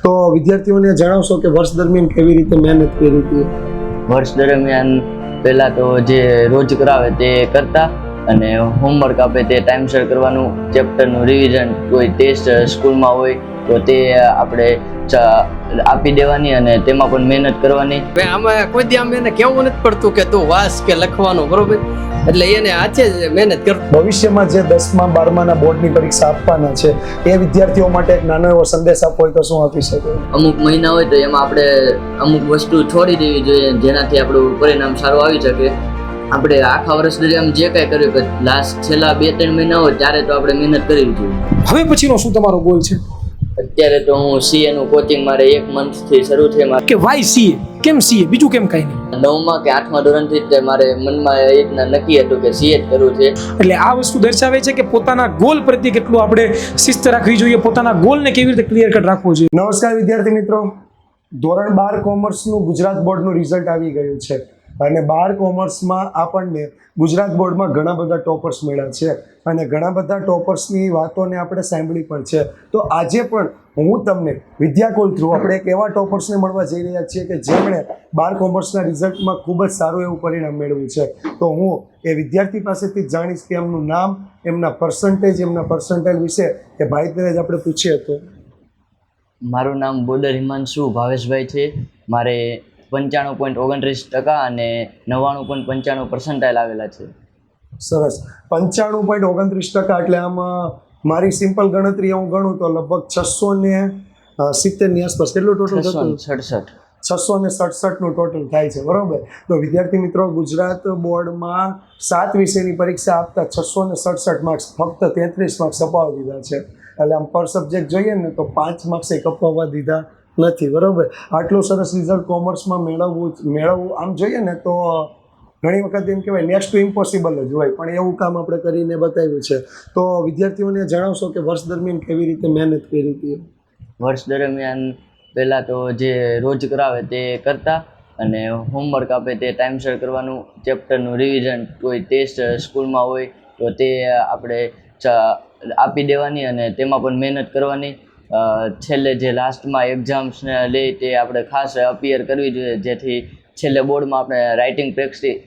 તો વિદ્યાર્થીઓને જણાવશો કે વર્ષ દરમિયાન કેવી રીતે મહેનત કરી હતી? વર્ષ દરમિયાન પહેલાં તો જે રોજ કરાવે તે કરતા અને હોમવર્ક આપે તે ટાઈમસર કરવાનું, ચેપ્ટરનું રિવિઝન, કોઈ ટેસ્ટ સ્કૂલમાં હોય તો તે આપણે આપી દેવાની અને તેમાં પણ મહેનત કરવાની. આમાં કોઈ દી આમ એને કેવું નથી પડતું કે તું વાંચ કે લખવાનું, બરોબર? એટલે એને હાથે જ મહેનત કરતો. ભવિષ્યમાં જે 10મા 12માના બોર્ડની પરીક્ષા આપવાના છે એ વિદ્યાર્થીઓ માટે એક નાનો એવો સંદેશ આપવો હોય તો શું આપી શકો? અમુક મહિના હોય તો એમાં આપણે અમુક વસ્તુ છોડી દેવી જોઈએ જેનાથી આપણું પરિણામ સારું આવી શકે. આપણે આખા વર્ષ દરમિયાન જે કાંઈ કર્યું કે છેલ્લા 2-3 મહિના હોય ત્યારે તો આપણે મહેનત કરવી જોઈએ. હવે પછીનો શું તમારો ગોલ છે? અત્યારે તો હું CA નું કોચિંગ મારે 1 મંથથી શરૂ છે. કે વાય સીએ? કેમ સીએ? બીજું કેમ કઈ નહીં? 9મા કે 8મા ધોરણથી જ મારે મનમાં એ રીતના નક્કી હતું કે CA જ કરવું છે. એટલે આ વસ્તુ દર્શાવે છે કે પોતાના ગોલ પ્રત્યે કેટલું આપણે શિસ્ત રાખવી જોઈએ, પોતાના ગોલને કેવી રીતે ક્લિયર કટ રાખવો જોઈએ. નમસ્કાર વિદ્યાર્થી મિત્રો, ધોરણ 12 કોમર્સનું ગુજરાત બોર્ડનું રિઝલ્ટ આવી ગયું છે અને 12 કોમર્સમાં આપણને ગુજરાત બોર્ડમાં ઘણા બધા ટોપર્સ મળ્યા છે અને ઘણા બધા ટોપર્સની વાતોને આપણે સાંભળી પણ છે. તો આજે પણ હું તમને વિદ્યાકુલ થ્રુ આપણે એક એવા ટોપર્સને મળવા જઈ રહ્યા છીએ કે જેમણે 12 કોમર્સના રિઝલ્ટમાં ખૂબ જ સારું એવું પરિણામ મેળવ્યું છે. તો હું એ વિદ્યાર્થી પાસેથી જ જાણીશ કે એમનું નામ, એમના પર્સન્ટેજ વિશે એ ભાઈને જ આપણે પૂછીએ. તો મારું નામ બોદર હિમાંશુ ભાવેશભાઈ છે. મારે 95.29% અને 99.95% આવેલા છે. સરસ. 95.29% એટલે આમાં મારી સિમ્પલ ગણતરી હું ગણું તો લગભગ 670 ની આસપાસ. કેટલું ટોટલ થતું? 667 નું ટોટલ થાય છે, બરોબર? તો વિદ્યાર્થી મિત્રો, ગુજરાત બોર્ડમાં 7 વિષયની પરીક્ષા આપતા 667 માર્ક્સ, ફક્ત 33 માર્ક્સ અપાવી દીધા છે. એટલે આમ પર સબ્જેક્ટ જોઈએ ને તો 5 માર્ક્સ કપાવવા દીધા નથી, બરોબર? આટલું સરસ રિઝલ્ટ કોમર્સમાં મેળવવું આમ જોઈએ ને તો ઘણી વખત એમ કહેવાય નેક્સ્ટ ટુ ઇમ્પોસિબલ જ હોય, પણ એવું કામ આપણે કરીને બતાવ્યું છે. તો વિદ્યાર્થીઓને જણાવશો કે વર્ષ દરમિયાન કેવી રીતે મહેનત કરી હતી? વર્ષ દરમિયાન પહેલાં તો જે રોજ કરાવે તે કરતા અને હોમવર્ક આપે તે ટાઈમસર કરવાનું, ચેપ્ટરનું રિવિઝન, કોઈ ટેસ્ટ સ્કૂલમાં હોય તો તે આપણે આપી દેવાની અને તેમાં પણ મહેનત કરવાની. છેલ્લે જે લાસ્ટમાં એક્ઝામ્સને લે તે આપણે ખાસ અપિયર કરવી જોઈએ જેથી છેલ્લે બોર્ડમાં આપણે રાઇટિંગ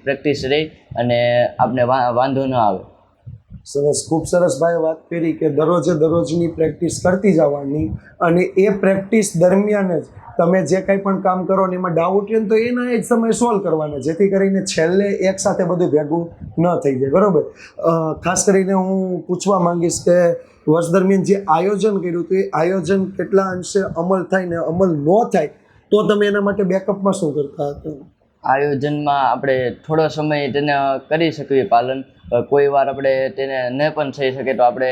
પ્રેક્ટિસ રહી અને આપણે વાંધો ન આવે. સરસ, ખૂબ સરસ ભાઈ વાત કરી કે દરરોજની પ્રેક્ટિસ કરતી જવાની અને એ પ્રેક્ટિસ દરમિયાન જ તમે જે કંઈ પણ કામ કરો ને એમાં ડાઉટ રહે તો એના એ જ સમય સોલ્વ કરવાના, જેથી કરીને છેલ્લે એકસાથે બધું ભેગું ન થઈ જાય, બરાબર? ખાસ કરીને હું પૂછવા માંગીશ કે વર્ષ દરમિયાન જે આયોજન કર્યું હતું એ આયોજન કેટલા અંશે અમલ થાય ને અમલ ન થાય તો તમે એના માટે બેકઅપમાં શું કરતા હતા? આયોજનમાં આપણે થોડો સમય તેને કરી શકીએ પાલન, કોઈ વાર આપણે તેને ન પણ થઈ શકે તો આપણે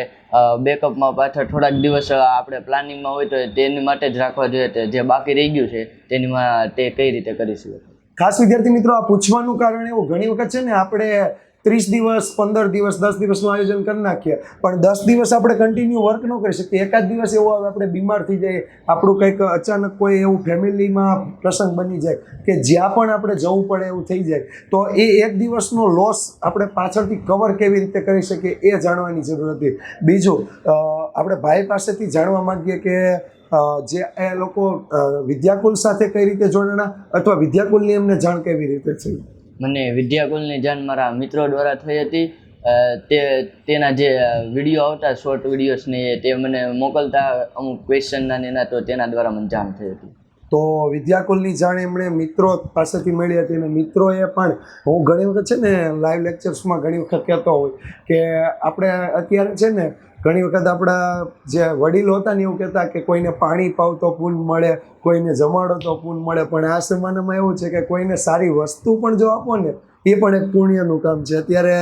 બેકઅપમાં પાછળ થોડાક દિવસ આપણે પ્લાનિંગમાં હોય તો તેની માટે જ રાખવા જોઈએ. જે બાકી રહી ગયું છે તે કઈ રીતે કરી શકીએ? ખાસ વિદ્યાર્થી મિત્રો, આ પૂછવાનું કારણ એવું, ઘણી વખત છે ને આપણે 30 દિવસ, 15 દિવસ, 10 દિવસનું આયોજન કરી નાખીએ પણ 10 દિવસ આપણે કન્ટિન્યુ વર્ક ન કરી શકીએ. એકાદ દિવસ એવો આવે આપણે બીમાર થઈ જઈએ, આપણું કંઈક અચાનક કોઈ એવું ફેમિલીમાં પ્રસંગ બની જાય કે જ્યાં પણ આપણે જવું પડે એવું થઈ જાય, તો એ એક દિવસનો લોસ આપણે પાછળથી કવર કેવી રીતે કરી શકીએ એ જાણવાની જરૂર હતી. બીજું, આપણે ભાઈ પાસેથી જાણવા માંગીએ કે જે એ લોકો વિદ્યાકુલ સાથે કઈ રીતે જોડાણા અથવા વિદ્યાકુલની એમને જાણ કેવી રીતે થઈ? મને વિદ્યાકુલની જાણ મારા મિત્રો દ્વારા થઈ હતી. તેના જે વિડીયો આવતા, શોર્ટ વિડીયોઝને તે મને મોકલતા અમુક ક્વેશ્ચનના એના, તો તેના દ્વારા મને જાણ થઈ હતી. તો વિદ્યાકુલની જાણ એમણે મિત્રો પાસેથી મળી હતી અને મિત્રોએ પણ, હું ઘણી વખત છે ને લાઈવ લેક્ચર્સમાં ઘણી વખત કહેતો હોય કે આપણે અત્યારે છે ને ઘણી વખત આપણા જે વડીલો હતા ને એવું કહેતા કે કોઈને પાણી પાવ તો પુણ્ય મળે, કોઈને જમાડો તો પુણ્ય મળે, પણ આ જમાનામાં એવું છે કે કોઈને સારી વસ્તુ પણ જો આપો ને એ પણ એક પુણ્યનું કામ છે. અત્યારે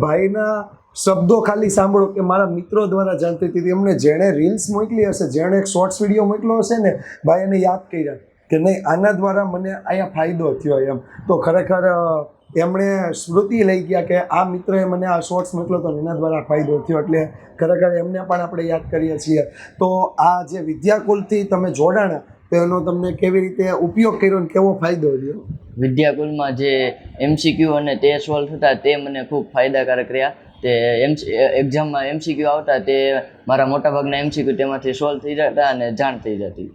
ભાઈના શબ્દો ખાલી સાંભળો કે મારા મિત્રો દ્વારા જાણતી હતી, એમને જેણે રીલ્સ મોકલી હશે, જેણે એક શોર્ટ્સ વિડીયો મોકલ્યો હશે ને, ભાઈ એને યાદ કર્યા કે નહીં આના દ્વારા મને અહીંયા ફાયદો થયો એમ. તો ખરેખર એમણે સ્મૃતિ લઈ ગયા કે આ મિત્રએ મને આ શોર્ટ્સ મોકલ્યો હતો એના દ્વારા ફાયદો થયો, એટલે ખરેખર એમને પણ આપણે યાદ કરીએ છીએ. તો આ જે વિદ્યાકુલથી તમે જોડાણા તો એનો તમને કેવી રીતે ઉપયોગ કર્યો ને કેવો ફાયદો થયો? વિદ્યાકુલમાં જે MCQ અને તે સોલ્વ થતા તે મને ખૂબ ફાયદાકારક રહ્યા. તે એક્ઝામમાં MCQ આવતા તે મારા મોટાભાગના MCQ તેમાંથી સોલ્વ થઈ જતા અને જાણ થઈ જતી.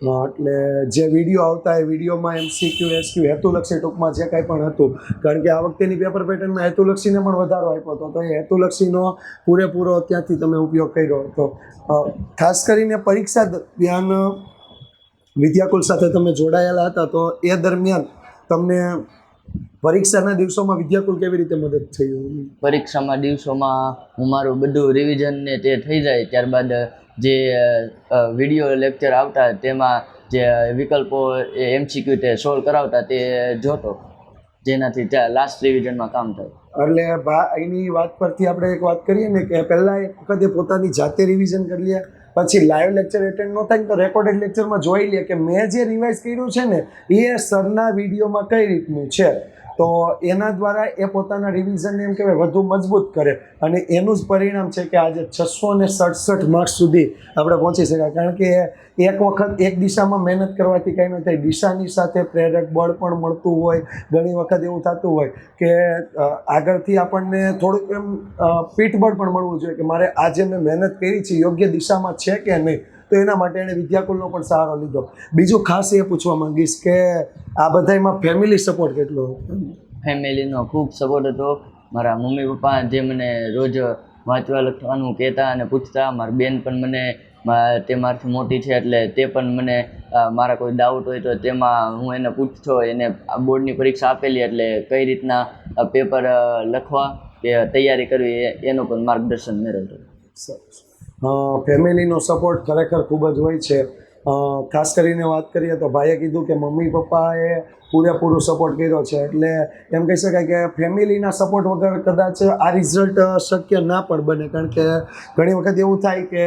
એટલે જે વિડીયો આવતા એ વિડીયોમાં MCQ SQ હેતુલક્ષી ટૂંકમાં જે કાંઈ પણ હતું, કારણ કે આ વખતેની પેપર પેટર્નમાં હેતુલક્ષીને પણ વધારો આપ્યો હતો, તો એ હેતુલક્ષીનો પૂરેપૂરો ત્યાંથી તમે ઉપયોગ કર્યો હતો. ખાસ કરીને પરીક્ષા દરમિયાન વિદ્યાકુલ સાથે તમે જોડાયેલા હતા, તો એ દરમિયાન તમને પરીક્ષાના દિવસોમાં વિદ્યાકુલ કેવી રીતે મદદ થઈ? પરીક્ષામાં દિવસોમાં હું મારું બધું રિવિઝન ને તે થઈ જાય, ત્યારબાદ જે વિડીયો લેક્ચર આવતા તેમાં જે વિકલ્પો MCQ તે સોલ્વ કરાવતા તે જોતો, જેનાથી લાસ્ટ રિવિઝનમાં કામ થાય. એટલે એની વાત પરથી આપણે એક વાત કરીએ ને કે પહેલાં એક વખતે પોતાની જાતે રિવિઝન કરી લે, પછી લાઈવ લેક્ચર એટેન્ડ ન થાય તો રેકોર્ડેડ લેક્ચરમાં જોઈ લે કે મેં જે રિવાઇઝ કર્યું છે ને એ સરના વિડીયોમાં કઈ રીતનું છે, તો એના દ્વારા એ પોતાના રિવિઝનને એમ કહેવાય વધુ મજબૂત કરે, અને એનું જ પરિણામ છે કે આજે 667 માર્ક્સ સુધી આપણે પહોંચી શકાય. કારણ કે એક વખત એક દિશામાં મહેનત કરવાથી કંઈ ન થાય, દિશાની સાથે પ્રેરક બળ પણ મળતું હોય. ઘણી વખત એવું થતું હોય કે આગળથી આપણને થોડુંક એમ પીઠબળ પણ મળવું જોઈએ કે મારે આજે મેં મહેનત કરી છે યોગ્ય દિશામાં છે કે નહીં, તો એના માટે એણે વિદ્યાકુલનો પણ સહારો લીધો. બીજું ખાસ એ પૂછવા માંગીશ કે આ બધામાં ફેમિલી સપોર્ટ કેટલો હતો? ફેમિલીનો ખૂબ સપોર્ટ હતો. મારા મમ્મી પપ્પા જે મને રોજ વાંચવા લખવાનું કહેતા અને પૂછતા, મારી બેન પણ મને તે મારાથી મોટી છે એટલે તે પણ મને મારા કોઈ ડાઉટ હોય તો તેમાં હું એને પૂછતો, એને બોર્ડની પરીક્ષા આપેલી એટલે કઈ રીતના પેપર લખવા કે તૈયારી કરવી એનું પણ માર્ગદર્શન મેળવતો. ફેમિલીનો સપોર્ટ ખરેખર ખૂબ જ હોય છે. ખાસ કરીને વાત કરીએ તો ભાઈએ કીધું કે મમ્મી પપ્પાએ પૂરેપૂરો સપોર્ટ કર્યો છે, એટલે એમ કહી શકાય કે ફેમિલીના સપોર્ટ વગર કદાચ આ રિઝલ્ટ શક્ય ના પણ બને. કારણ કે ઘણી વખત એવું થાય કે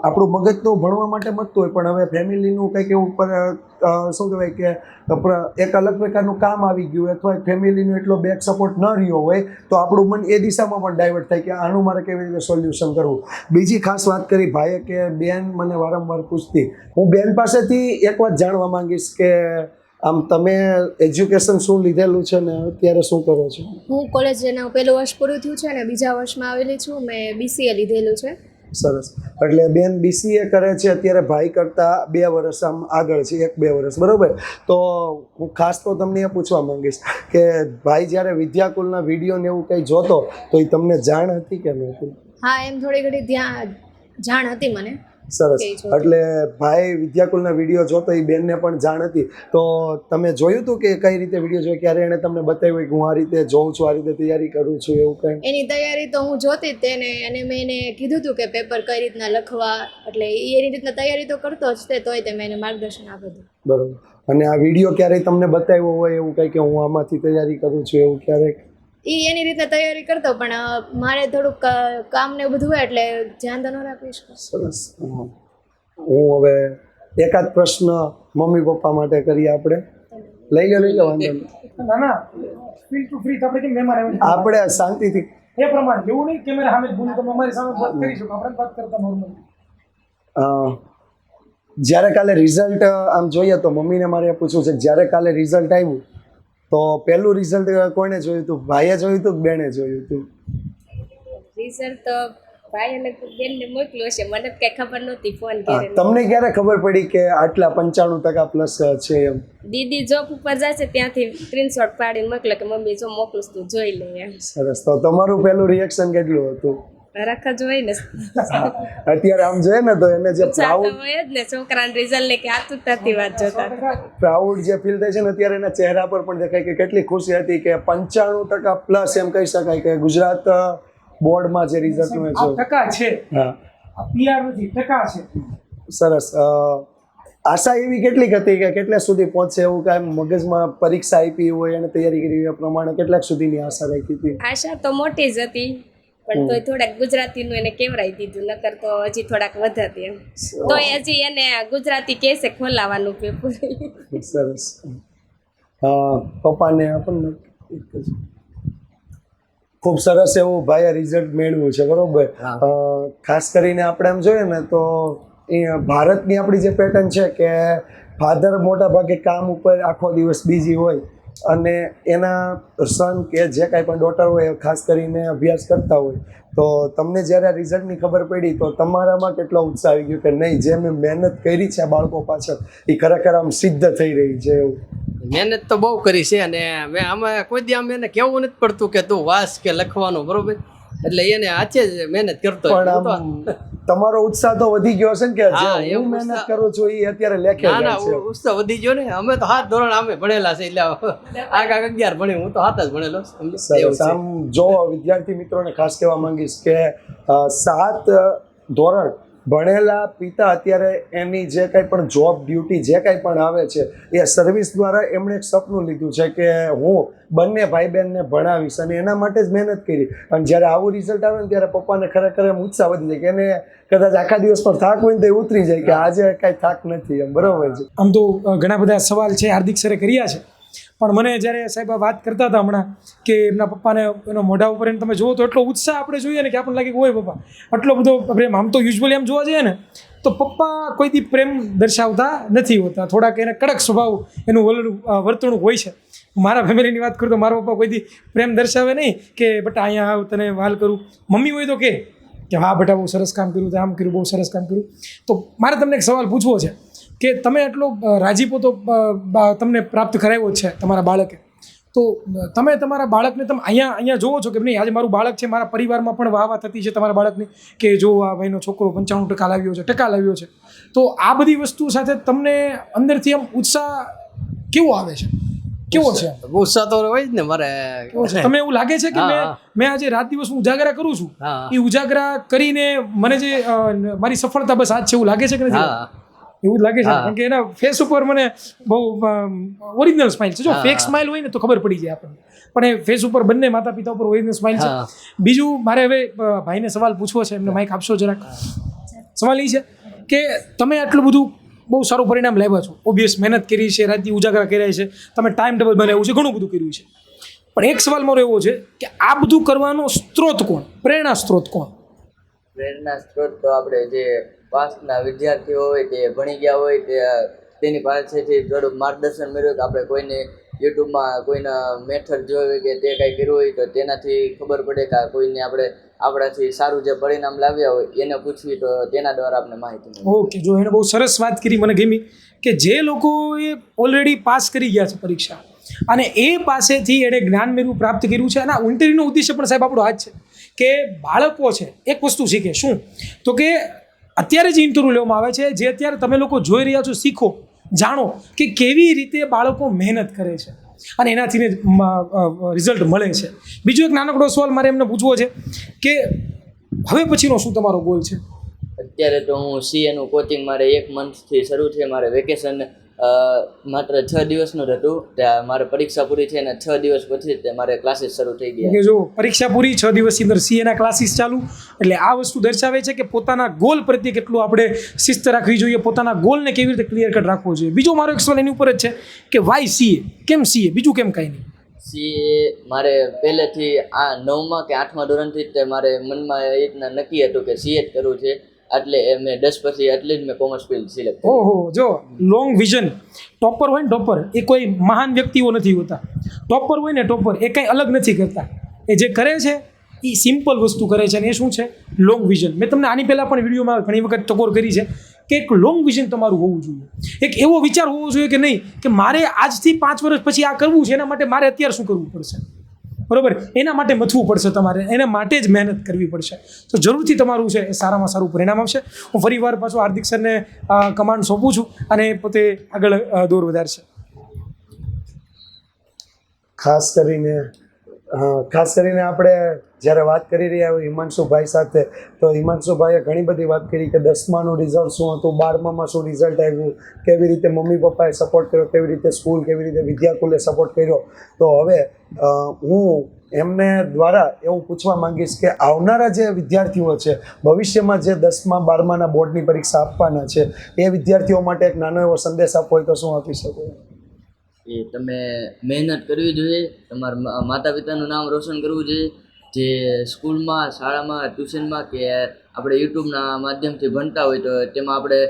આપણું મગજ તો ભણવા માટે મતતું હોય, પણ હવે ફેમિલીનું કંઈક એવું પર શું કહેવાય કે એક અલગ પ્રકારનું કામ આવી ગયું અથવા ફેમિલીનો એટલો બેક સપોર્ટ ન રહ્યો હોય તો આપણું મન એ દિશામાં પણ ડાયવર્ટ થાય કે આનું મારે કેવી રીતે સોલ્યુશન કરવું. બીજી ખાસ વાત કરી ભાઈએ કે બેન મને વારંવાર પૂછતી, હું બેન પાસેથી એક વાત જાણવા માંગીશ કે આમ તમે એજ્યુકેશન શું લીધેલું છે ને અત્યારે શું કરો છો? હું કોલેજ એના પહેલું વર્ષ પૂરું થયું છે અને બીજા વર્ષમાં આવેલી છું. મેં BCA લીધેલું છે. સરસ. એટલે બેન BCA કરે છે અત્યારે, ભાઈ કરતાં 2 વર્ષ આમ આગળ છે, 1-2 વર્ષ, બરાબર? તો હું ખાસ તો તમને એ પૂછવા માંગીશ કે ભાઈ જ્યારે વિદ્યાકુલના વિડીયો ને એવું કંઈ જોતો તો એ તમને જાણ હતી કે નહોતી? હા, એમ થોડી ઘણી જાણ હતી મને. સરસ. એટલે ભાઈ વિદ્યાકુલના વિડીયો જોતો એ બેનને પણ જાણ હતી, તો તમે જોયું હતું કે કઈ રીતે વિડીયો જોયો? ક્યારે એણે તમને બતાવ્યું કે હું આ રીતે જોઉં છું, આ રીતે તૈયારી કરું છું, એવું કંઈ? એની તૈયારી તો હું જોતી જ તેને, અને મેં એને કીધું હતું કે પેપર કઈ રીતના લખવા, એટલે એ એની રીતના તૈયારી તો કરતો જ તે, તોય તે મેં એને માર્ગદર્શન આપ્યું હતું. બરાબર. અને આ વિડીયો ક્યારેય તમને બતાવ્યો હોય એવું કંઈ કે હું આમાંથી તૈયારી કરું છું, એવું ક્યારેક? એ એની રીતે તૈયારી કરતો, પણ મારે થોડુંક કામ ને બધું હોય એટલે ધ્યાન તો ન રાખી શકું. સરસ. હું હવે એકાદ પ્રશ્ન મમ્મી પપ્પા માટે કરીએ આપણે. લઈ લો વાંધો નહીં. ના ના, ફ્રી ટુ ફ્રી આપણે કેમ મહેમાન આવ્યા આપણે શાંતિથી એ પ્રમાણે, એવું નહીં કેમેરા સામે જ બોલું, તમે અમારી સામે વાત કરી શકો, આપણે વાત કરતા નોર્મલ. જ્યારે કાલે રિઝલ્ટ આમ જોઈએ તો મમ્મીને મારે પૂછવું છે, જ્યારે કાલે રિઝલ્ટ આવ્યું તો પહેલું રિઝલ્ટ કોણે જોયું હતું? ભાઈએ જોયું હતું કે બેને જોયું હતું? રિઝલ્ટ તો ભાઈ અને બેનને મોકલ્યો છે, મને કઈ ખબર નહોતી ફોન કરીને. તમને ક્યારે ખબર પડી કે આટલા 95% પ્લસ છે એમ? દીદી જોબ ઉપર જાય છે ત્યાંથી સ્ક્રીનશોટ પાડીને મોકલે કે મમ્મી જો મોકલું તું જોઈ લે એમ. સરસ. તો તમારું પહેલું રિએક્શન કેટલું હતું? રખ જ હોય ને, અત્યારે આમ જોઈએ ને તો એને જે પ્રાઉડ હોય જ ને છોકરાના રિઝલ્ટ ને કે આતુરતાથી વાત જોતા. પ્રાઉડ જે ફીલ થાય છે ને અત્યારે એના ચહેરા પર પણ દેખાય કે કેટલી ખુશી હતી કે 95% પ્લસ એમ કહી શકાય કે ગુજરાત બોર્ડમાં જે રિઝલ્ટ મેં જો ટકા છે, હા PR નથી, ટકા છે. સરસ. આશા એવી કેટલીક હતી કે કેટલા સુધી પહોંચશે એવું કાંઈ મગજમાં પરીક્ષા આપી હોય અને તૈયારી કરી એ પ્રમાણે કેટલાક સુધીની આશા રાખી હતી? આશા તો મોટી જ હતી, પણ તોય થોડાક ગુજરાતીનું એને કેવરાઈ દીધું, નકર તો હજી થોડાક વધત એમ. તોય હજી એને ગુજરાતી કહેશે ખોલાવાનું પેપર. સરસ. પપ્પાને આપણને ખૂબ સરસ એવું ભાઈએ રિઝલ્ટ મેળવ્યું છે, બરોબર? ખાસ કરીને આપણે એમ જોઈએ ને તો ભારતની આપણી જે પેટર્ન છે કે ફાધર મોટા ભાગે કામ ઉપર આખો દિવસ બીજી હોય અને એના સન કે જે કાંઈ પણ ડોટર હોય એ ખાસ કરીને અભ્યાસ કરતા હોય તો તમને જ્યારે આ રિઝલ્ટની ખબર પડી તો તમારામાં કેટલો ઉત્સાહ આવી ગયો કે નહીં જે મેં મહેનત કરી છે આ બાળકો પાછળ એ ખરેખર આમ સિદ્ધ થઈ રહી છે એવું? મહેનત તો બહુ કરી છે અને મેં આમાં કોઈ દી આમ એને કહેવું નથી પડતું કે તું વાંચ કે લખવાનું, બરોબર, એટલે એને આચે જ મહેનત કરતો હોય. પણ આમ તમારો ઉત્સાહ તો વધી ગયો હશે ને કે હા, જે એવું હું મહેનત ઉત્સાહ- કરું છું એ અત્યારે લેખે ના જાય છે. ના ઉત્સાહ વધી ગયો ને. અમે તો 7 ધોરણ અમે ભણેલા છે એટલે આગળ 11 ભણી, હું તો 7 જ ભણેલો. એવું સરસ. છે. આમ જો વિદ્યાર્થી મિત્રોને ખાસ કહેવા માંગીશ કે 7 ધોરણ ભણેલા પિતા અત્યારે એની જે કાંઈ પણ જોબ ડ્યુટી જે કાંઈ પણ આવે છે એ સર્વિસ દ્વારા એમણે એક સપનું લીધું છે કે હું બંને ભાઈ બહેનને ભણાવીશ અને એના માટે જ મહેનત કરી. અને જ્યારે આવું રિઝલ્ટ આવે ને ત્યારે પપ્પાને ખરેખર એમ ઉત્સાહ વધી જાય કે એને કદાચ આખા દિવસ પર થાક હોય ને તો એ ઉતરી જાય કે આજે કાંઈ થાક નથી એમ. બરોબર છે. આમ તો ઘણા બધા સવાલ છે હાર્દિક સરે કર્યા છે, પણ મને જ્યારે સાહેબ આ વાત કરતા હતા હમણાં કે એમના પપ્પાને એનો મોઢા ઉપર એને તમે જુઓ તો એટલો ઉત્સાહ આપણે જોઈએ ને કે આપણને લાગે કે હોય પપ્પા આટલો બધો પ્રેમ. આમ તો યુઝ્યુઅલી આમ જોવા જઈએ ને તો પપ્પા કોઈ દી પ્રેમ દર્શાવતા નથી હોતા, થોડાક એને કડક સ્વભાવ એનું વર્તણૂક હોય છે. મારા ફેમિલીની વાત કરું તો મારા પપ્પા કોઈ દી પ્રેમ દર્શાવે નહીં કે બટા અહીંયા આવ તને વાલ કરું. મમ્મી હોય તો કે હા બેટા બહુ સરસ કામ કર્યું, આમ કર્યું, બહુ સરસ કામ કર્યું. તો મારે તમને એક સવાલ પૂછવો છે કે તમે આટલો રાજીપો તો તમને પ્રાપ્ત કરાવ્યો જ છે તમારા બાળકે, તો તમે તમારા બાળકને તમે અહીંયા જોવો છો કે નહીં આજે મારું બાળક છે, મારા પરિવારમાં પણ વાહ થતી છે તમારા બાળકની કે જો આ ભાઈનો છોકરો 95% લાવ્યો છે, ટકા લાવ્યો છે. તો આ બધી વસ્તુ સાથે તમને અંદરથી આમ ઉત્સાહ કેવો આવે છે, કેવો છે? ઉત્સાહ તો હોય જ ને મારે. કેવો છે? તમે એવું લાગે છે કે હા. મેં આજે રાત દિવસ હું ઉજાગરા કરું છું, હા. એ ઉજાગરા કરીને મને જે મારી સફળતા બસ આજ છે એવું લાગે છે કે નથી? હા, એવું જ લાગે છે હા. કારણ કે એના ફેસ ઉપર મને બહુ ઓરિજિનલ સ્માઇલ છે. જો હા. ફેક સ્માઇલ હોય ને તો ખબર પડી જાય આપણને, પણ એ ફેસ ઉપર બંને માતા પિતા ઉપર ઓરિજિનલ સ્માઇલ છે. હા. બીજું મારે હવે ભાઈને સવાલ પૂછવો છે, એમને માઇક આપશો જરાક. સવાલ એ છે કે તમે આટલું બધું બહુ સારું પરિણામ લાવ્યા છો, ઓબ્વિયસ મહેનત કરી છે, રાતથી ઉજાગરા કર્યા છે, તમે ટાઈમ ટેબલ બનાવ્યું છે, ઘણું બધું કર્યું છે. પણ એક સવાલ મારો એવો છે કે આ બધું કરવાનો સ્ત્રોત કોણ, પ્રેરણા સ્ત્રોત કોણ? પ્રેરણા સ્ત્રોત તો આપણે જે પાસના વિદ્યાર્થીઓ હોય તે ભણી ગયા હોય તેની પાસેથી થોડુંક માર્ગદર્શન મેળવ્યું કે આપણે કોઈને યુટ્યુબમાં કોઈના મેથડ જોઈ કે તે કાંઈ કર્યું હોય તો તેનાથી ખબર પડે કે કોઈને આપણે આપણાથી સારું જે પરિણામ લાવ્યા હોય એને પૂછવી તો તેના દ્વારા આપણે માહિતી મળે. ઓકે, જો એને બહુ સરસ વાત કરી, મને ગમી કે જે લોકોએ ઓલરેડી પાસ કરી ગયા છે પરીક્ષા અને એ પાસેથી એણે જ્ઞાન મેળવું પ્રાપ્ત કર્યું છે. અને આ ઇન્ટરવ્યૂનો ઉદ્દેશ્ય પણ સાહેબ આપણો આ જ છે કે બાળકો છે એક વસ્તુ શીખે. શું? તો કે અત્યારે જે ઇન્ટરવ્યૂ લેવામાં આવે છે, જે અત્યારે તમે લોકો જોઈ રહ્યા છો, શીખો, જાણો કે કેવી રીતે બાળકો મહેનત કરે છે અને એનાથી રિઝલ્ટ મળે છે. બીજો એક નાનકડો સવાલ મારે એમને પૂછવો છે કે હવે પછીનો શું તમારો ગોલ છે? અત્યારે તો હું સીએનું કોચિંગ મારે 1 મંથથી શરૂ છે. મારે વેકેશન માત્ર 6 દિવસનું જ હતું, ત્યાં મારે પરીક્ષા પૂરી થઈ અને 6 દિવસ પછી તે મારે ક્લાસીસ શરૂ થઈ ગયા. કે જો પરીક્ષા પૂરી, 6 દિવસની અંદર સીએના ક્લાસીસ ચાલુ, એટલે આ વસ્તુ દર્શાવે છે કે પોતાના ગોલ પ્રત્યે કેટલું આપણે શિસ્ત રાખવી જોઈએ, પોતાના ગોલને કેવી રીતે ક્લિયર કટ રાખવો જોઈએ. બીજો મારો એક સવાલ એની ઉપર જ છે કે વાય સીએ, કેમ સીએ, બીજું કેમ કાંઈ નહીં? સીએ મારે પહેલેથી આ 9મા કે 8મા ધોરણથી જ મારે મનમાં એ રીતના નક્કી હતું કે સીએ જ કરવું છે, એટલે મેં 10 પછી એટલે જ મેં કોમર્સ ફિલ્ડ સિલેક્ટ કરી. ઓહો, જો લોંગ વિઝન. ટોપર હોય ને ટોપર, એ કોઈ મહાન વ્યક્તિઓ નથી હોતા. ટોપર હોય ને ટોપર, એ કંઈ અલગ નથી કરતા. એ જે કરે છે એ સિમ્પલ વસ્તુ કરે છે અને એ શું છે? Long vision. મેં તમને આની પહેલાં પણ વિડીયોમાં ઘણી વખત ટકોર કરી છે કે એક લોંગ વિઝન તમારું હોવું જોઈએ. એક એવો વિચાર હોવો જોઈએ કે નહીં કે મારે આજથી 5 વર્ષ પછી આ કરવું છે, એના માટે મારે અત્યારે શું કરવું પડશે, બરોબર? એના માટે મથવું પડશે, તમારે એના માટે જ મહેનત કરવી પડશે. તો જરૂરથી તમારું છે એ સારામાં સારું પરિણામ આવશે. હું ફરીવાર પાછું હાર્દિક સરને કમાન્ડ સોંપું છું અને પોતે આગળ દોર વધારશે. ખાસ કરીને આપણે જ્યારે વાત કરી રહ્યા હોય હિમાંશુભાઈ સાથે, તો હિમાંશુભાઈએ ઘણી બધી વાત કરી કે 10માનું રિઝલ્ટ શું હતું, 12મામાં શું રિઝલ્ટ આવ્યું, કેવી રીતે મમ્મી પપ્પાએ સપોર્ટ કર્યો, કેવી રીતે સ્કૂલ, કેવી રીતે વિદ્યાકુલે સપોર્ટ કર્યો. તો હવે હું એમને દ્વારા એવું પૂછવા માંગીશ કે આવનારા જે વિદ્યાર્થીઓ છે, ભવિષ્યમાં જે 10મા 12માના બોર્ડની પરીક્ષા આપવાના છે, એ વિદ્યાર્થીઓ માટે એક નાનો એવો સંદેશ આપવો હોય તો શું આપી શકો? એ તમે મહેનત કરવી જોઈએ, તમારા માતા પિતાનું નામ રોશન કરવું જોઈએ. જે સ્કૂલમાં, શાળામાં, ટ્યુશનમાં કે આપણે યુટ્યુબના માધ્યમથી ભણતા હોય તો તેમાં આપણે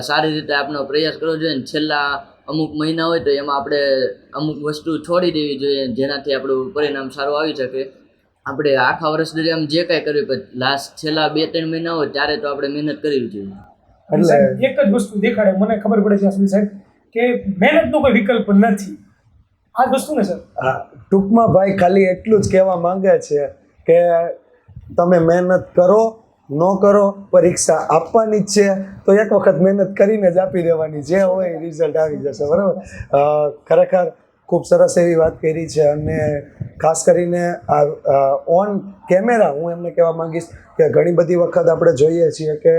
સારી રીતે આપણો પ્રયાસ કરવો જોઈએ ને છેલ્લા અમુક મહિના હોય તો એમાં આપણે અમુક વસ્તુ છોડી દેવી જોઈએ જેનાથી આપણું પરિણામ સારું આવી શકે. આપણે આખા વર્ષ દરમિયાન જે કાંઈ કર્યું પણ લાસ્ટ છેલ્લા 2-3 મહિના હોય ત્યારે તો આપણે મહેનત કરવી જોઈએ. એટલે સાહેબ, એક જ વસ્તુ દેખાડે મને ખબર પડે છે સુધી સાહેબ કે મહેનતનો કોઈ વિકલ્પ નથી. આ જ વસ્તુ ને સર. હા, ટૂંકમાં ભાઈ ખાલી એટલું જ કહેવા માંગે છે કે તમે મહેનત કરો ન કરો, પરીક્ષા આપવાની જ છે તો એક વખત મહેનત કરીને જ આપી દેવાની, જે હોય રિઝલ્ટ આવી જશે. બરાબર. ખરેખર ખૂબ સરસ એવી વાત કરી છે અને ખાસ કરીને આ ઓન કેમેરા હું એમને કહેવા માંગીશ કે ઘણી બધી વખત આપણે જોઈએ છીએ કે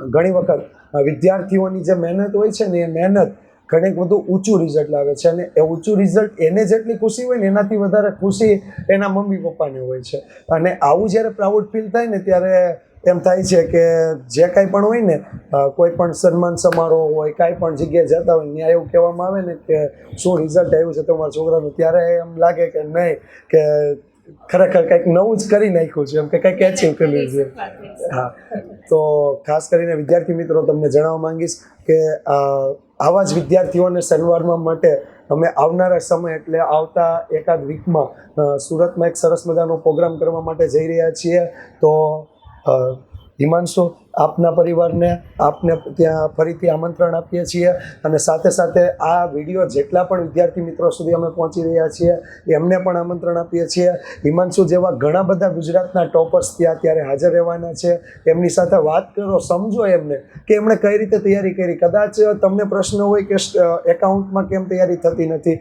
ઘણી વખત વિદ્યાર્થીઓની જે મહેનત હોય છે ને એ મહેનત ઘણી બધું ઊંચું રિઝલ્ટ લાવે છે અને એ ઊંચું રિઝલ્ટ એને જેટલી ખુશી હોય ને એનાથી વધારે ખુશી એના મમ્મી પપ્પાને હોય છે. અને આવું જ્યારે પ્રાઉડ ફીલ થાય ને ત્યારે એમ થાય છે કે જે કાંઈ પણ હોય ને કોઈ પણ સન્માન સમારોહ હોય, કાંઈ પણ જગ્યાએ જતા હોય ત્યાં એવું કહેવામાં આવે ને કે શું રિઝલ્ટ આવ્યું છે તમારા છોકરાનું, ત્યારે એમ લાગે કે નહીં કે ખરેખર કંઈક નવું જ કરી નાખ્યું છે, એમ કે કંઈક એચીવ કર્યું છે. હા, તો ખાસ કરીને વિદ્યાર્થી મિત્રો તમને જણાવવા માંગીશ કે આવા જ વિદ્યાર્થીઓને સન્માનવા માટે અમે આવનારા સમય એટલે આવતા એકાદ વીકમાં સુરતમાં એક સરસ મજાનો પ્રોગ્રામ કરવા માટે જઈ રહ્યા છીએ. તો હિમાંશુ, આપના પરિવારને આપને ત્યાં ફરીથી આમંત્રણ આપીએ છીએ અને સાથે સાથે આ વિડીયો જેટલા પણ વિદ્યાર્થી મિત્રો સુધી અમે પહોંચી રહ્યા છીએ એમને પણ આમંત્રણ આપીએ છીએ. હિમાંશુ જેવા ઘણા બધા ગુજરાતના ટોપર્સ ત્યાં ત્યારે હાજર રહેવાના છે. એમની સાથે વાત કરો, સમજો એમને કે એમણે કઈ રીતે તૈયારી કરી. કદાચ તમને પ્રશ્ન હોય કે એકાઉન્ટમાં કેમ તૈયારી થતી નથી,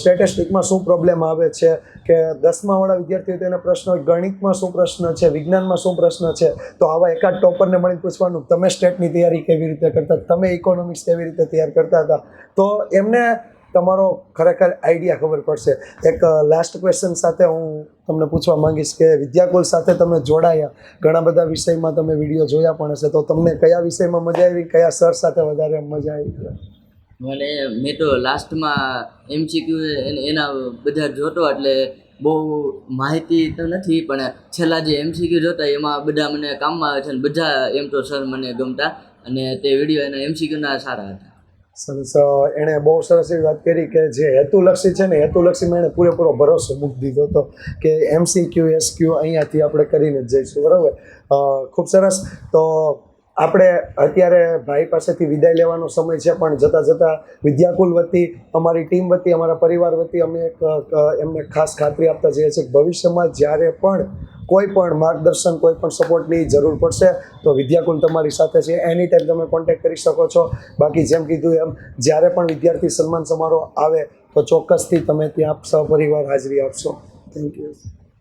સ્ટેટિસ્ટિકમાં શું પ્રોબ્લેમ આવે છે, કે 10માવાળા વિદ્યાર્થીઓ તેને પ્રશ્ન હોય ગણિતમાં શું પ્રશ્ન છે, વિજ્ઞાનમાં શું પ્રશ્ન છે, તો આવા એકાદ ટોપરને મળીને પૂછવાનું તમે સ્ટેટની તૈયારી કેવી રીતે કરતા, તમે ઇકોનોમિક્સ કેવી રીતે તૈયાર કરતા હતા, તો એમને તમારો ખરેખર આઈડિયા ખબર પડશે. એક લાસ્ટ ક્વેશ્ચન સાથે હું તમને પૂછવા માંગીશ કે વિદ્યાકુલ સાથે તમે જોડાયા, ઘણા બધા વિષયમાં તમે વિડીયો જોયા પણ હશે, તો તમને કયા વિષયમાં મજા આવી, કયા સર સાથે વધારે મજા આવી? મેં તો લાસ્ટમાં MCQ એના બધા જોતો એટલે બહુ માહિતી તો નથી પણ છેલ્લા જે MCQ જોતા એમાં બધા મને કામમાં આવે છે અને બધા એમ તો સર મને ગમતા અને તે વિડીયો એના MCQના સારા હતા. સરસ. એણે બહુ સરસ એવી વાત કરી કે જે હેતુલક્ષી છે ને હેતુલક્ષીમાં એણે પૂરેપૂરો ભરોસો મૂકી દીધો હતો કે MCQ SQ અહીંયાથી આપણે કરીને જ જઈશું. બરાબર. ખૂબ સરસ. તો આપણે અત્યારે ભાઈ પાસેથી વિદાય લેવાનો સમય છે પણ જતાં જતાં વિદ્યાકુલ વતી, અમારી ટીમ વતી, અમારા પરિવાર વતી અમે એક એમને ખાસ ખાતરી આપતા જઈએ છીએ કે ભવિષ્યમાં જ્યારે પણ કોઈ પણ માર્ગદર્શન, કોઈ પણ સપોર્ટની જરૂર પડશે તો વિદ્યાકુલ તમારી સાથે છે. એની ટાઈમ તમે કોન્ટેક્ટ કરી શકો છો. બાકી જેમ કીધું એમ જ્યારે પણ વિદ્યાર્થી સન્માન સમારોહ આવે તો ચોક્કસથી તમે ત્યાં સહપરિવાર હાજરી આપશો. Thank you.